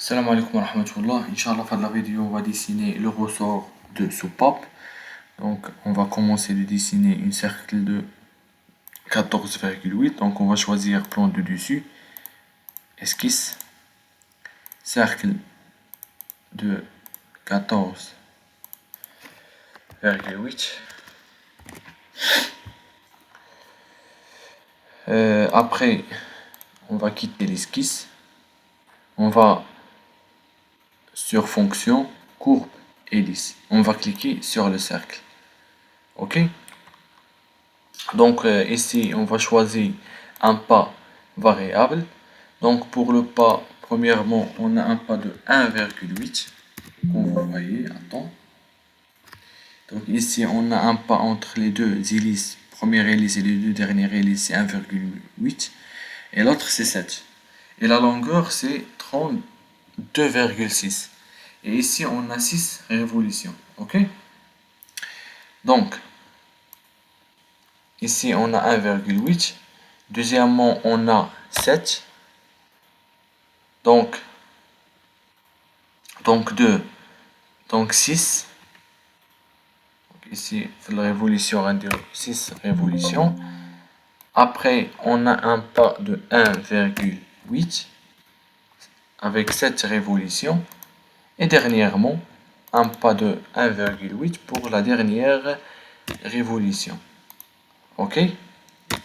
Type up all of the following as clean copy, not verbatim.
Salam alaikum wa rahmatullah. Inch'Allah, dans la vidéo, on va dessiner le ressort de soupape. Donc, on va commencer de dessiner une cercle de 14,8. Donc, on va choisir plan de dessus, esquisse, cercle de 14,8. Après, on va quitter l'esquisse. On va sur fonction, courbe et lisse. On va cliquer sur le cercle. OK? Donc ici, on va choisir un pas variable. Donc pour le pas, premièrement, on a un pas de 1,8, comme vous voyez, attends. Donc ici, on a un pas entre les deux hélices, première hélice et les deux dernières hélices, c'est 1,8. Et l'autre, c'est 7. Et la longueur, c'est 32,6. Et ici, on a 6 révolutions. OK? Donc, ici, on a 1,8. Deuxièmement, on a 7. Donc 2. Donc 6. Ici, la révolution, on dire 6 révolutions. Après, on a un pas de 1,8 avec 7 révolutions. Et dernièrement, un pas de 1,8 pour la dernière révolution. OK?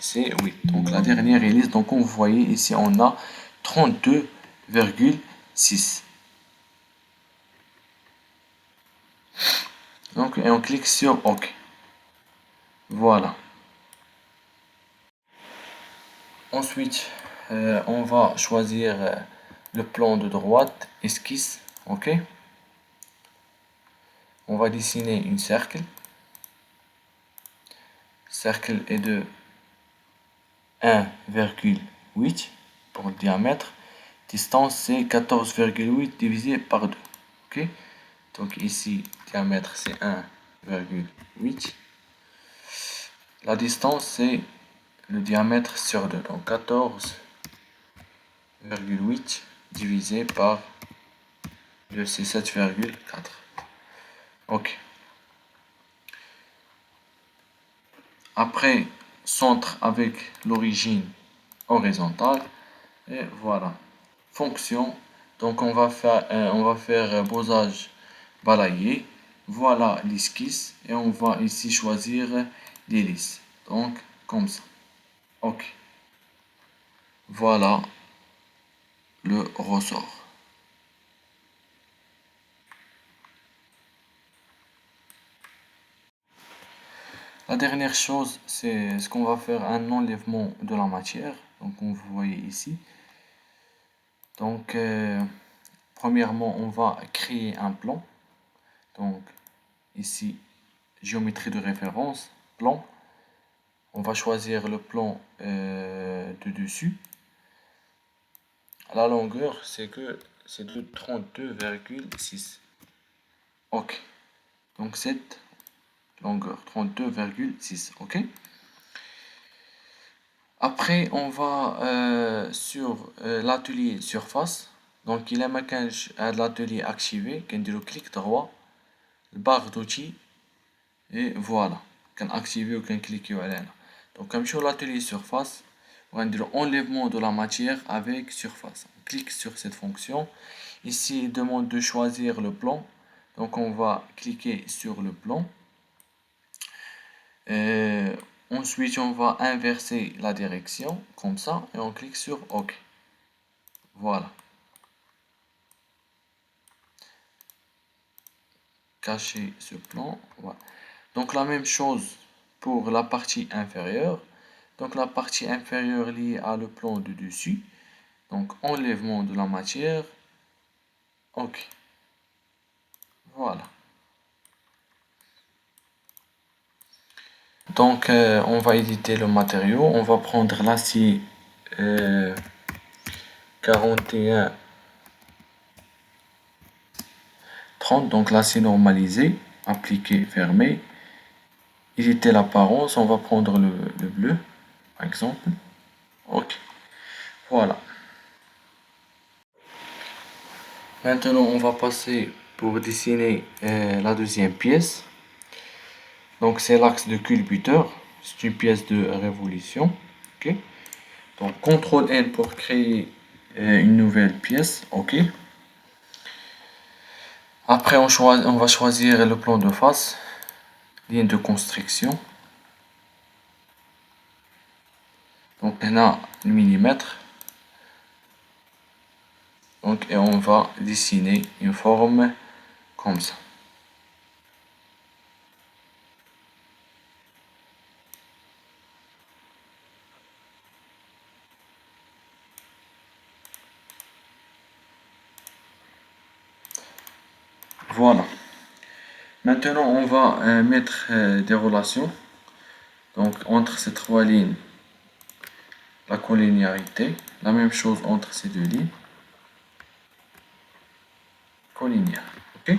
C'est 8. Donc la dernière hélice, donc comme vous voyez ici, on a 32,6. Donc, et on clique sur OK. Voilà. Ensuite, on va choisir le plan de droite, esquisse. OK. On va dessiner une cercle. Cercle est de 1,8 pour le diamètre. Distance, c'est 14,8 divisé par 2. OK. Donc ici, diamètre, c'est 1,8. La distance, c'est le diamètre sur 2. Donc 14,8 divisé par 2, c'est 7,4. OK. Après, centre avec l'origine horizontale. Et voilà. Fonction. Donc on va faire besace balayé. Voilà l'esquisse. Et on va ici choisir l'hélice. Donc comme ça. OK. Voilà le ressort. La dernière chose, c'est ce qu'on va faire un enlèvement de la matière. Donc, comme vous voyez ici. Donc, premièrement, on va créer un plan. Donc, ici, géométrie de référence, plan. On va choisir le plan de dessus. La longueur, c'est de 32,6. OK. Donc, cette longueur, 32,6. OK. Après, on va sur l'atelier surface. Donc, il y a l'atelier activé. On va clic droit, barre d'outils. Et voilà. On va activer ou on cliquer. Donc, comme sur l'atelier surface, on va dire enlèvement de la matière avec surface. On clique sur cette fonction. Ici, il demande de choisir le plan. Donc, on va cliquer sur le plan. Ensuite, on va inverser la direction, comme ça, et on clique sur OK. Voilà. Cacher ce plan. Voilà. Donc, la même chose pour la partie inférieure. Donc, la partie inférieure liée à le plan de dessus. Donc, enlèvement de la matière. OK. Voilà. Donc, on va éditer le matériau. On va prendre l'acier 41 30, donc l'acier normalisé, appliqué, fermé. Éditer l'apparence, on va prendre le bleu, par exemple. OK. Voilà. Maintenant, on va passer pour dessiner la deuxième pièce. Donc, c'est l'axe de culbuteur. C'est une pièce de révolution. Ok. Donc, CTRL N pour créer une nouvelle pièce. Ok. Après, on va choisir le plan de face, ligne de construction. Donc, on a le millimètre. Donc, et on va dessiner une forme comme ça. Voilà. Maintenant, on va mettre des relations. Donc, entre ces trois lignes, la collinéarité. La même chose entre ces deux lignes. Collinéaire. Ok.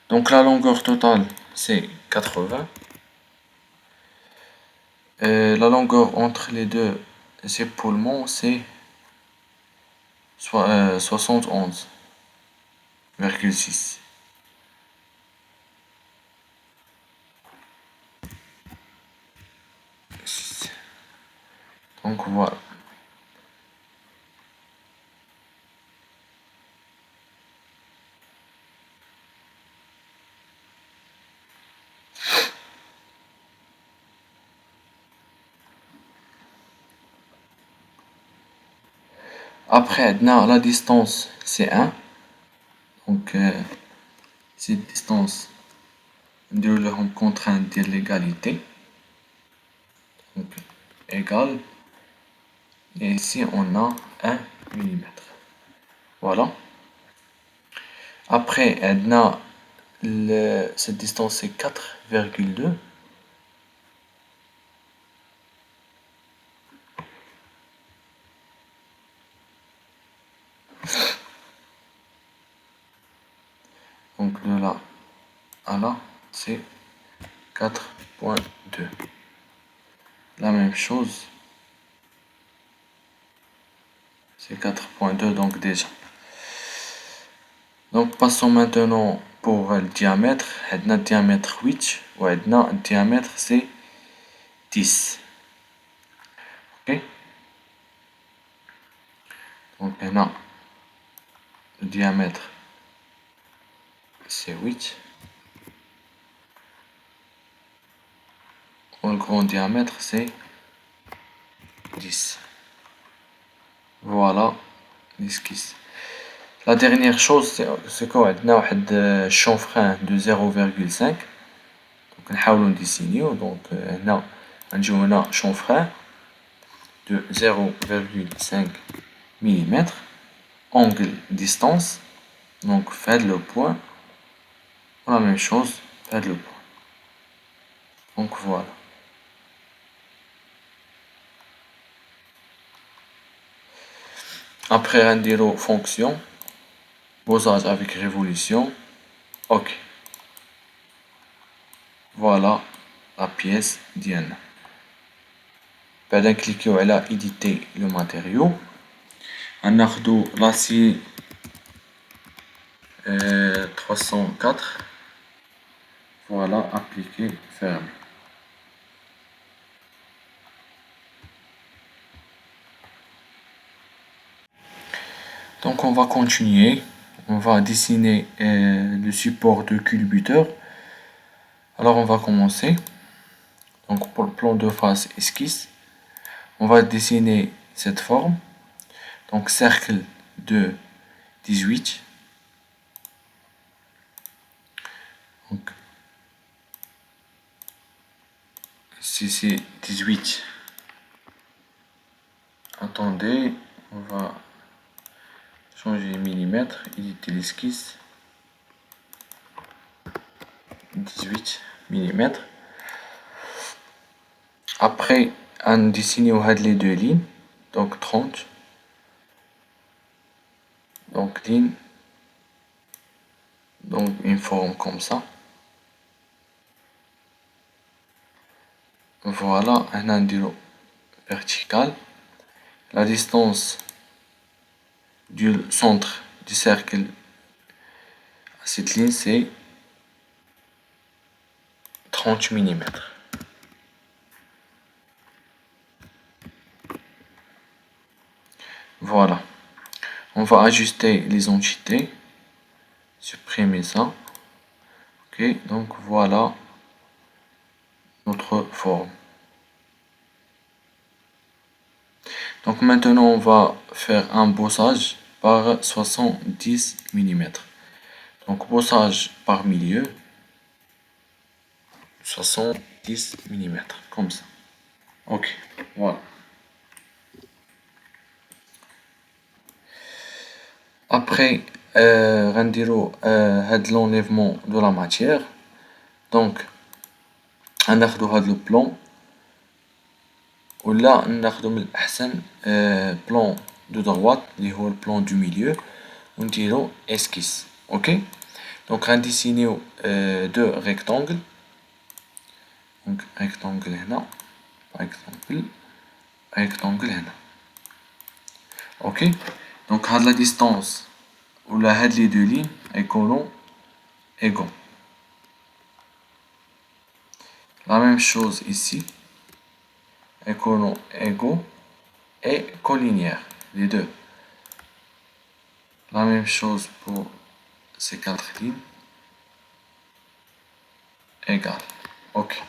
Donc, la longueur totale, c'est 80. La longueur entre les deux épaulements, c'est 71,6. Donc voilà. Après, la distance, c'est 1. Donc, cette distance de leur contrainte de l'égalité. Donc, égale. Et ici, on a 1 millimètre. Voilà. Après, cette distance, c'est 4,2. Donc, de là à là, c'est 4,2. La même chose, c'est 4,2 donc déjà. Donc passons maintenant pour le diamètre. Le diamètre 8 ou le diamètre c'est 10. Ok. Donc maintenant le diamètre c'est 8. Le grand diamètre c'est 10. Voilà l'esquisse. La dernière chose c'est quoi? On a un chanfrein de 0,5. Donc نحاولوا نديسينيو. Donc هنا نجيو هنا chanfrein de 0,5 mm. Angle distance. Donc faites le point. La même chose, faites le point. Donc voilà. Après rendez fonction, posage avec révolution. Ok. Voilà la pièce Diane. بعدين cliquez على éditer le matériau. ناخدو l'acier 304. Voilà, appliquer, fermer. Donc on va continuer. On va dessiner le support de culbuteur. Alors on va commencer. Donc pour le plan de face esquisse, on va dessiner cette forme. Donc cercle de 18. Donc si c'est 18, attendez, on va changer les millimètres, éditer l'esquisse. 18 mm. Après, on dessine les deux lignes, donc 30. Donc ligne, donc une forme comme ça. Voilà, un enduro vertical. La distance du centre du cercle à cette ligne, c'est 30 mm. Voilà. On va ajuster les entités. Supprimer ça. Ok, donc voilà notre forme. Donc maintenant on va faire un bossage par 70 mm. Donc bossage par milieu, 70 mm, comme ça. Ok, voilà. Après, غنديرو هاد l'enlèvement de la matière. Donc, غناخدو هاد le plan. ولا ناخدو من الأحسن plan de droite اللي هو البلان du milieu ونديرو esquisse. Ok. Donc غنديسينيو deux rectangles. Donc rectangle هنا par exemple rectangle هنا. Ok. Donc هاد la distance ولا هاد les deux lignes يكونوا égaux. La même chose ici يكونوا égaux et collinéaires les deux. La même chose pour ces quatre lignes égales. Ok.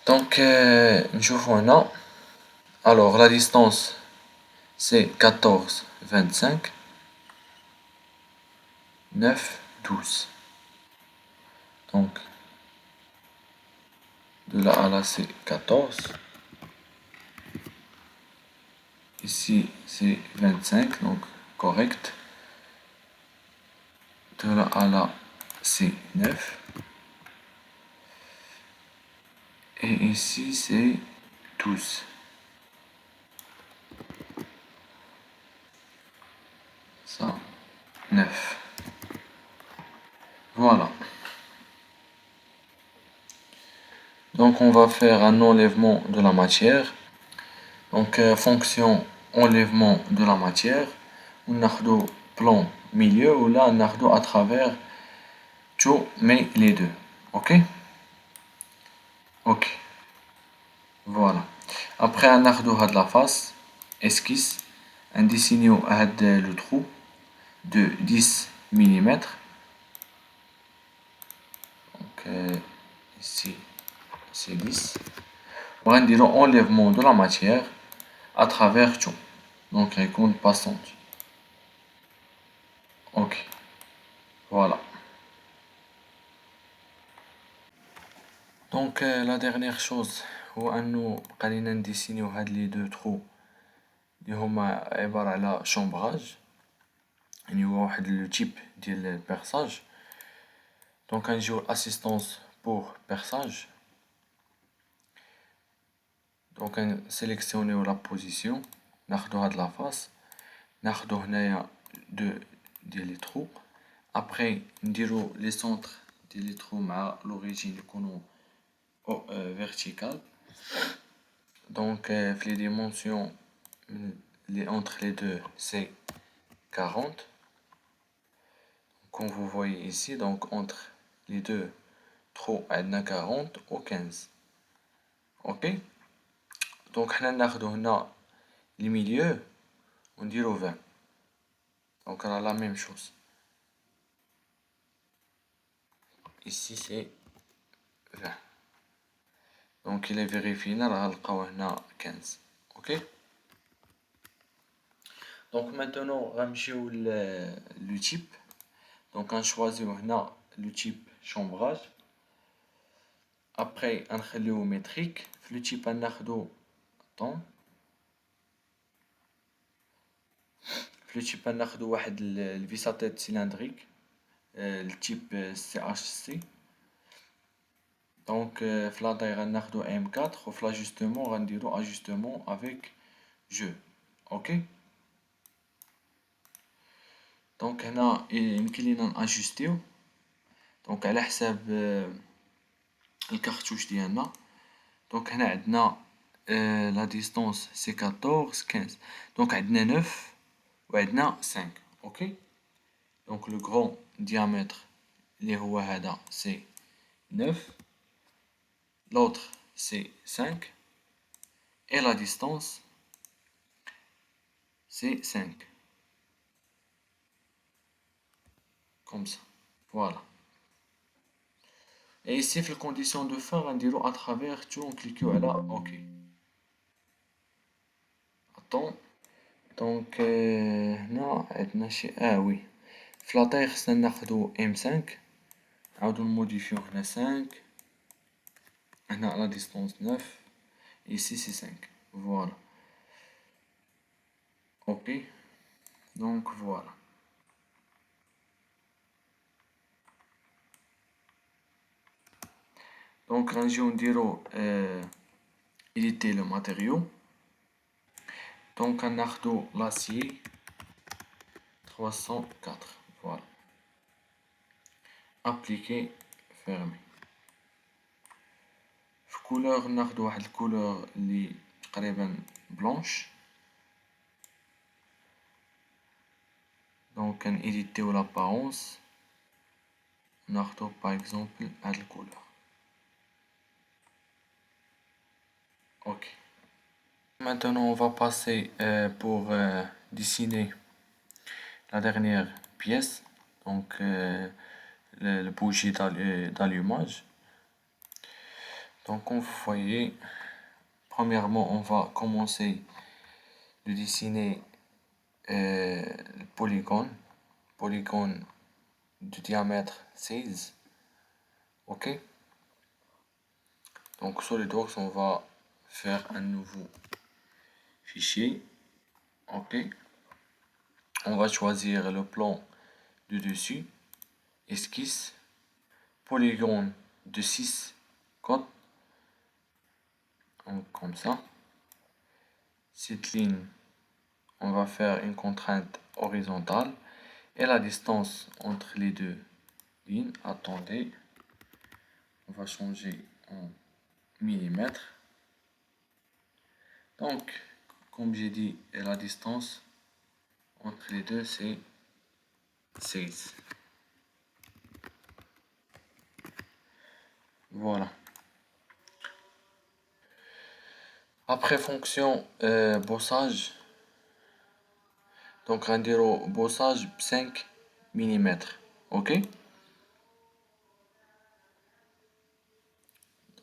Donc نشوفو هنا. Alors la distance c'est 14, 25, 9, 12. Donc de là à là c'est 14. Ici c'est 25, donc correct. De là à là c'est 9. Et ici c'est 12. Ça, 9. Voilà. Donc on va faire un enlèvement de la matière. Donc fonction enlèvement de la matière. On a le plan milieu ou là on a à travers tout mais les deux. Ok. Ok. Voilà. Après on a de la face esquisse. On dessine le trou de 10 mm. Donc ici c'est 10. On va dire enlèvement de la matière à travers tout. Donc récolte passante. Ok. Voilà. Donc la dernière chose هو انه بقينا نديسينيو هاد لي دو ترو اللي هما عبارة على شومبراج، يعني هو واحد لو تيب ديال البيرساج. دونك غنجيو لاسيستونس بور بيرساج. دونك نسيليكسيونيو لا بوزيسيون، ناخدو هاد لا فاس، ناخدو هنايا دو ديال لي ترو. ابري نديرو لي سونتر ديال لي ترو مع لوريجين يكونوا vertical. Donc les dimensions entre les deux c'est 40. Comme vous voyez ici, donc entre les deux trous on a 40 ou 15. Ok. Donc on a le milieu on dit 20. Donc on a la même chose. Ici c'est 20. Donc il est vérifié là on a 15. Ok. Donc maintenant on va le type. Donc on choisit le type chambrage. Après on خليه métrique. Le type ناخدو attends. Le type ناخدو واحد الفيس تيت cylindrique. Le type CHC. Donc في la taille غناخدو M4 وفي l'ajustement غنديرو ajustement avec jeu. OK. Donc هنا يمكن لينا ناجستيو دونك على حساب الكارتوش ديالنا. دونك هنا عندنا لا ديستونس سي 14 15. دونك عندنا 9 وعندنا 5. ok. Donc le grand diamètre اللي هو هذا c'est 9, l'autre c'est 5 et la distance c'est 5, comme ça, voilà. Et ici, في الكونديسيون دو فان غنديرو à travers tout on cliquant على OK. Attends. Donc هنا عندنا شي وي في لاطاي خصنا ناخدو M5 نعاودو نموديفيو هنا 5 هنا لا ديستونس 9 ici c'est 5, voilà. OK, donc voilà. Donc غنجيو نديرو éditer le matériau. Donc غناخدو l'acier 304, voilà. Appliquer, fermer. في couleur ناخدو واحد الكولور اللي تقريبا بلانش. Donc كنإيديتيو l'apparence. ناخدو par exemple هاد الكولور. Ok. Maintenant on va passer pour dessiner la dernière pièce, donc le bougie d'allumage. Donc comme vous voyez, premièrement on va commencer de dessiner le polygone de diamètre 16. Ok. Donc SolidWorks, on va faire un nouveau fichier. Ok. On va choisir le plan de dessus, esquisse, polygone de 6 côtes. Donc comme ça. Cette ligne, on va faire une contrainte horizontale et la distance entre les deux lignes. Attendez, on va changer en millimètres. Donc, comme j'ai dit, la distance entre les deux, c'est 16. Voilà. Après fonction bossage, donc un bossage 5 mm. Ok.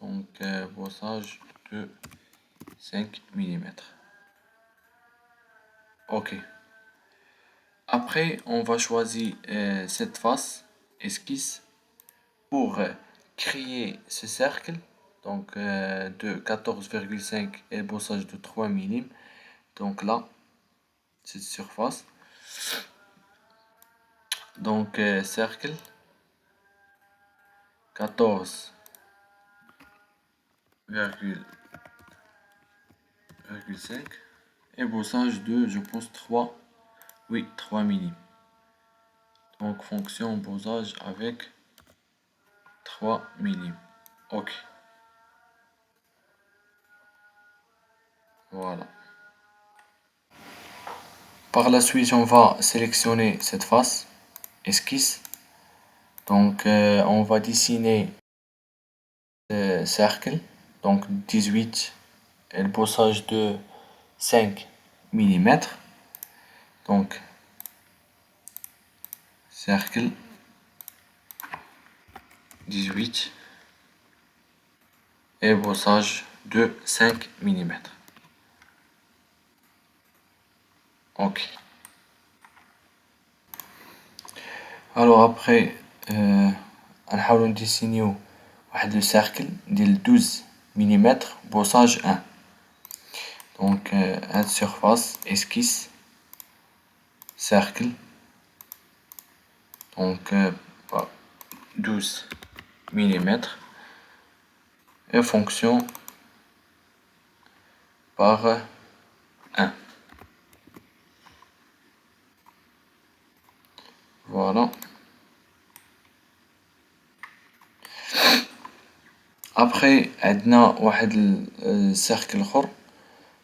Donc bossage de 5 mm. Ok. Après, on va choisir cette face, esquisse, pour créer ce cercle, donc de 14,5 et bossage de 3 mm. Donc là, cette surface. Donc cercle 14,5 et bossage de, je pense, 3. Oui, 3 mm. Donc fonction bossage avec 3 mm. Ok. Voilà. Par la suite, on va sélectionner cette face, esquisse. Donc on va dessiner le cercle, donc 18 et le bossage de 5 mm. Donc cercle 18 et bossage de 5 mm. Ok. Alors après نحاولو نديسينيو واحد لو cercle ديال 12 mm bossage 1. Donc هاد surface esquisse cercle, donc 12 mm et fonction par 1. Voilà. Après عندنا واحد الcercle اخر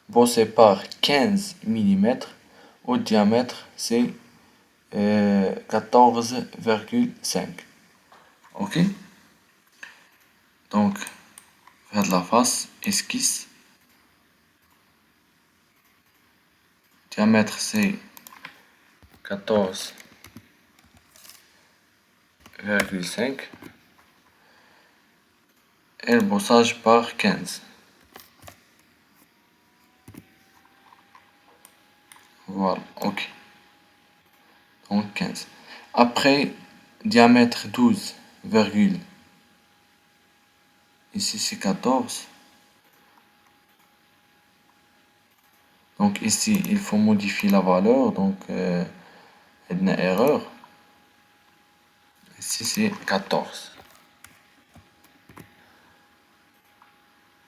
bossé par 15 mm au diamètre c'est 14,5. Ok? Donc, faire de la face, esquisse. Diamètre c'est 14,5. Et le bossage par 15. Voilà, ok. Donc 15. Après, diamètre 12, ici c'est 14. Donc ici, il faut modifier la valeur. Donc, une erreur. Ici c'est 14.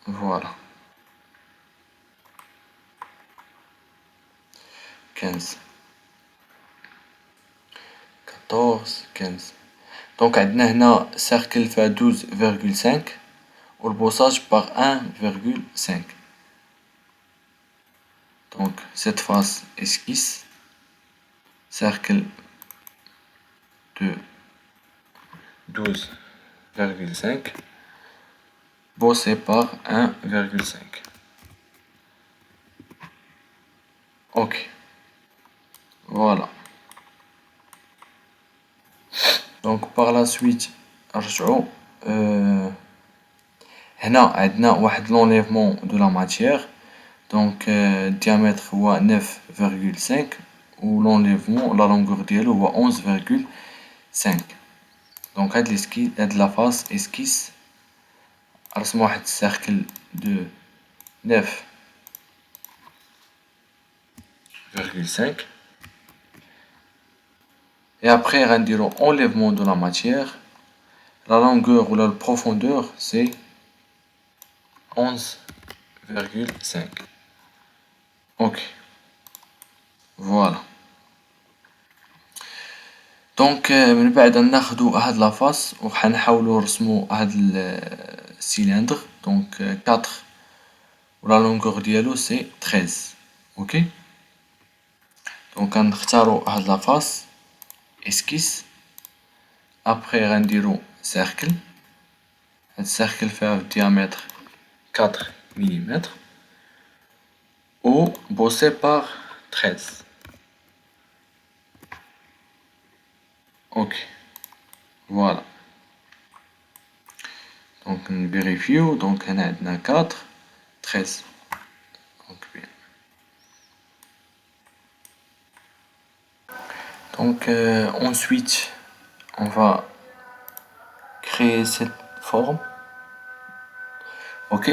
Voilà. 15. 14, 15. Donc, on a cercle fait 12,5 ou le bossage par 1,5. Donc, cette face esquisse, cercle de 12,5, bossé par 1,5. Ok, voilà. Donc, par la suite, نرجعو هنا عندنا واحد l'enlèvement de la matière. Donc, diamètre هو 9,5 ou l'enlèvement, la longueur ديالو هو 11,5. Donc, هاد la face esquisse رسم واحد cercle de 9,5. Et après, on enlèvement de la matière. La longueur ou la profondeur, c'est 11,5. Ok, voilà. Donc, من بعد ناخدو هاد la face وحنحاولو نرسمو هاد السيلندر. Donc, 4 و la longueur ديالو c'est 13. Ok. Donc, غنختارو هاد la face esquisse. Après, غنديرو cercle. هاد cercle fait diamètre 4 mm ou bossé par 13. Ok, voilà. Donc on vérifie. Donc on a 4, 13. Donc, bien. Donc ensuite, on va créer cette forme. Ok.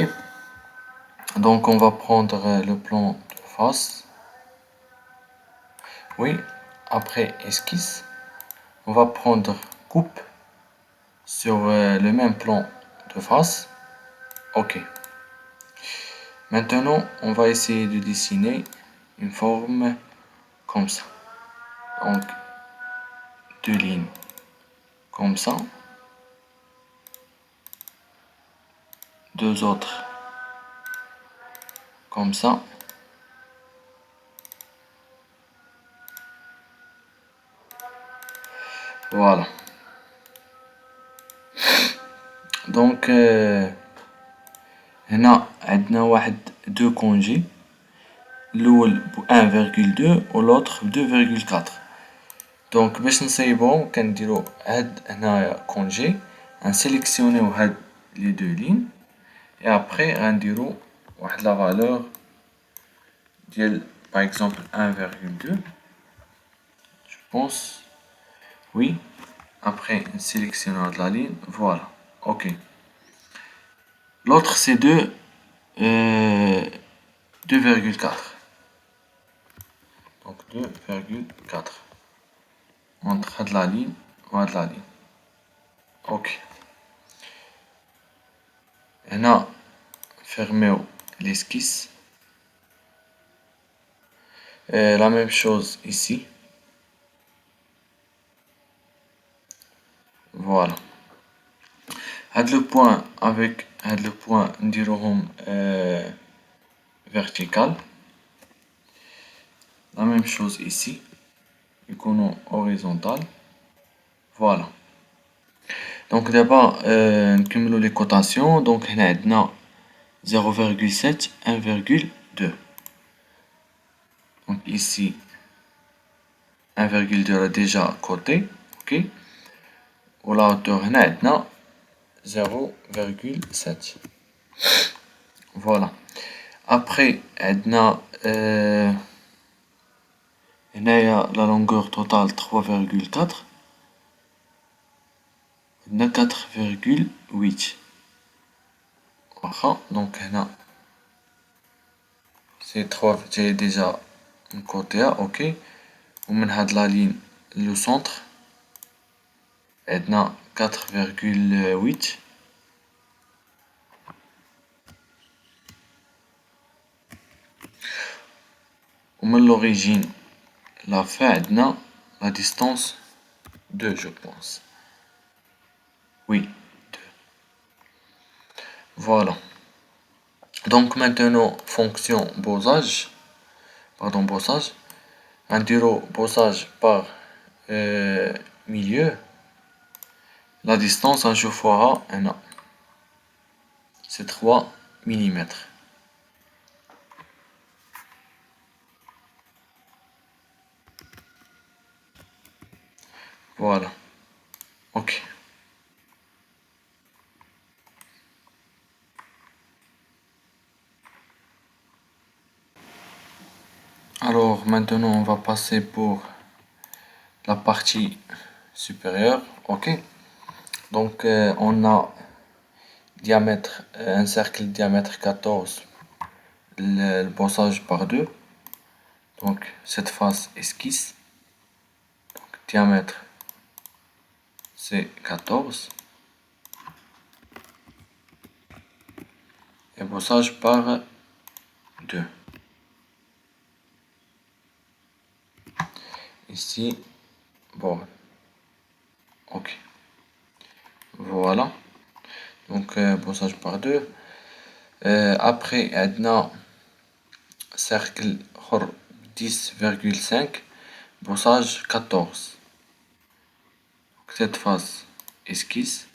Donc on va prendre le plan de face. Oui. Après esquisse, on va prendre coupe sur le même plan de face. Ok. Maintenant, on va essayer de dessiner une forme comme ça. Donc, deux lignes comme ça. Deux autres comme ça. Voilà. Donc, هنا عندنا واحد deux congés. الأول ب 1,2 و l'autre ب 2,4. Donc باش نصايبوهم كنديرو هاد هنايا congé نسيليكسيونيو هاد لي دو lignes et après غنديرو واحد la valeur ديال par exemple 1,2. Je pense. Oui. Après sélectionnons la ligne. Voilà. Ok. L'autre c'est 2,4. Donc 2,4 entre la ligne et la ligne. Ok. هنا fermez l'esquisse. La même chose ici. Voilà. Had le point avec le point نديروهم vertical. La même chose ici. يكونوا horizontal. Voilà. Donc d'abord نكملوا les cotations. Donc هنا عندنا 0,7, 1,2. Donc ici 1,2 est déjà coté. Ok. Ou la hauteur هنا عندنا 0,7. Voilà. Après عندنا هنايا la longueur totale 3,4. عندنا 4,8. Donc هنا c'est 3 j'ai déjà un côté A, ok. ومن هاد la ligne le centre عندنا 4,8. ومن l'origine la fin عندنا la distance 2 je pense. Oui, 2. Voilà. Donc maintenant fonction bossage. Pardon, bossage. Un diro bossage par milieu. La distance un chauffera un c'est 3 mm. Voilà. Ok. Alors maintenant on va passer pour la partie supérieure. Ok. Donc on a diamètre, un cercle diamètre 14, le bossage par 2. Donc cette face esquisse. Donc, diamètre c'est 14. Et bossage par 2. Ici, bon, ok. Voilà. Donc bossage par 2. Après, عندنا cercle 10,5, bossage 14. Donc, cette face esquisse.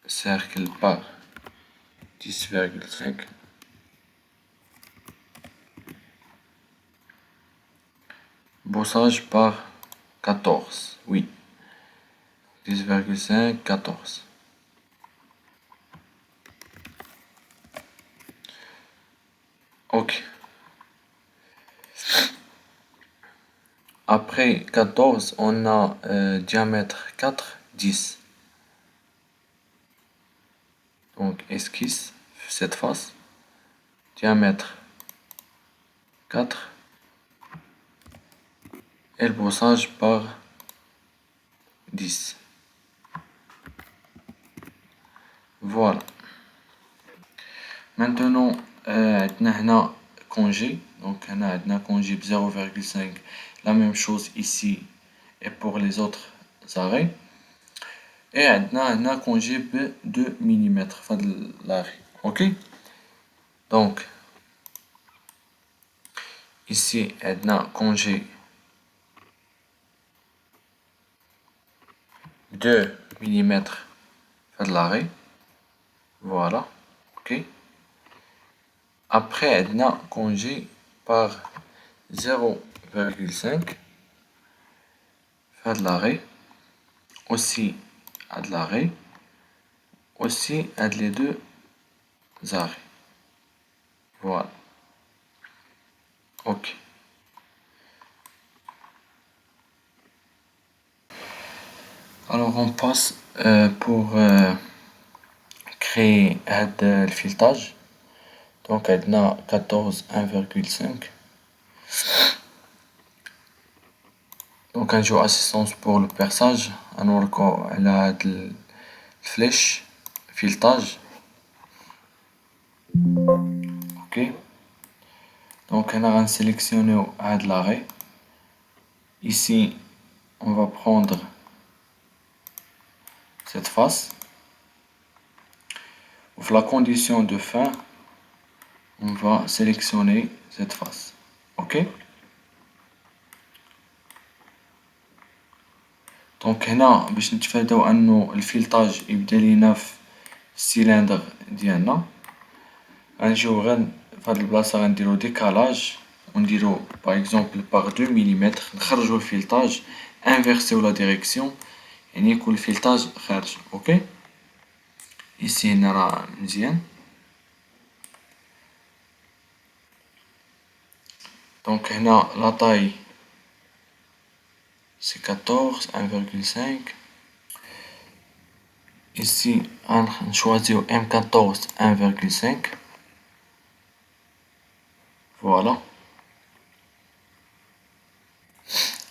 Cercle par 10,5. Bossage par 14. Oui. 10,5, 14. Ok. Après 14, on a diamètre 4, 10. Donc esquisse cette face. Diamètre 4. Et le bossage par 10. Voilà. Maintenant, عندنا congé. Donc, on a congé 0,5. La même chose ici et pour les autres arrêts. Et on a congé de 2 mm. L'arrêt. Ok? Donc, ici, on a congé 2 mm de l'arrêt. Voilà. Ok? Après, on a congé par 0,5 de l'arrêt. Aussi à de l'arrêt. Aussi à les deux arrêts. Voilà. Ok. Alors on passe pour créer le filetage. Donc on a 14 1,5. Donc un joue assistance pour le perçage. On a la flèche filetage. Ok. Donc on a sélectionné de l'arrêt. Ici on va prendre cette face. Pour la condition de fin, on va sélectionner cette face. Ok? دونك هنا باش نتفاداو انو الفيلطاج يبدا لينا في السيلندر ديالنا، غنجيو غير فهاد البلاصة غنديرو ديكالاج ونديرو باغ اكزومبل باغ 2 مليمتر، نخرجو الفيلطاج انفيرسيو لا ديريكسيون، يعني يكون الفيلطاج خارج. اوكي ايسي هنا راه مزيان. دونك هنا لا طاي سي 14 1,5. ici غنشوازيو M14 1,5. فوالا.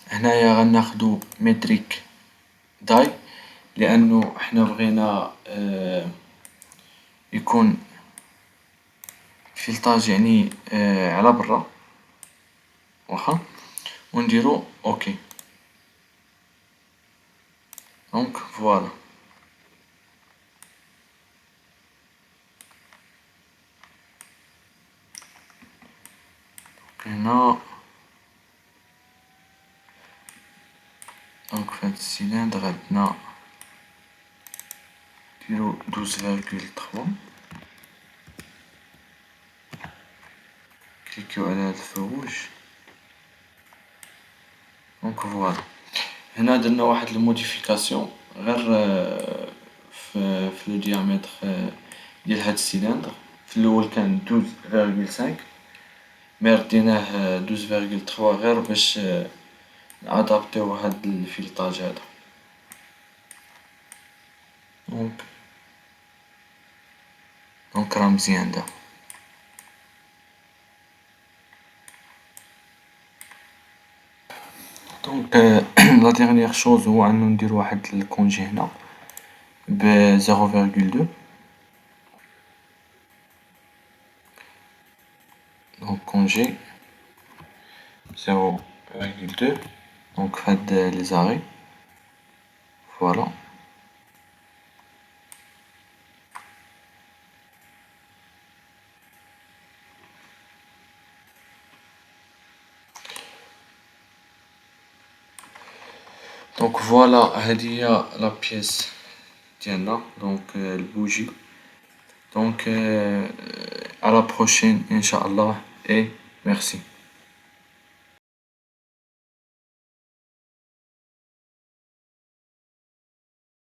هنايا غناخدو متريك داي لانه حنا بغينا يكون فيلطاج يعني على برا، واخا، ونديرو اوكي. دونك فوالا. هنا دونك فهاد السيلندر عندنا نديرو 12,3. كليكيو على هاد الفروج. دونك فوالا. هنا درنا واحد الموديفيكاسيون غير في لو ديامتر ديال هاد السيلندر. في الاول كان 12,5 مي رديناه 12,3 غير باش نادابتيو هاد الفيلطاج هذا. دونك راه مزيان دابا. دونك لا ديرنيير شوز هو انو ندير واحد الكونجي هنا ب 0,2. دونك كونجي 0,2. دونك فهاد لي زاري. فوالا. دونك فوالا هادي هي لا بيس ديالنا، دونك البوجي. دونك à la prochaine ان شاء الله et merci.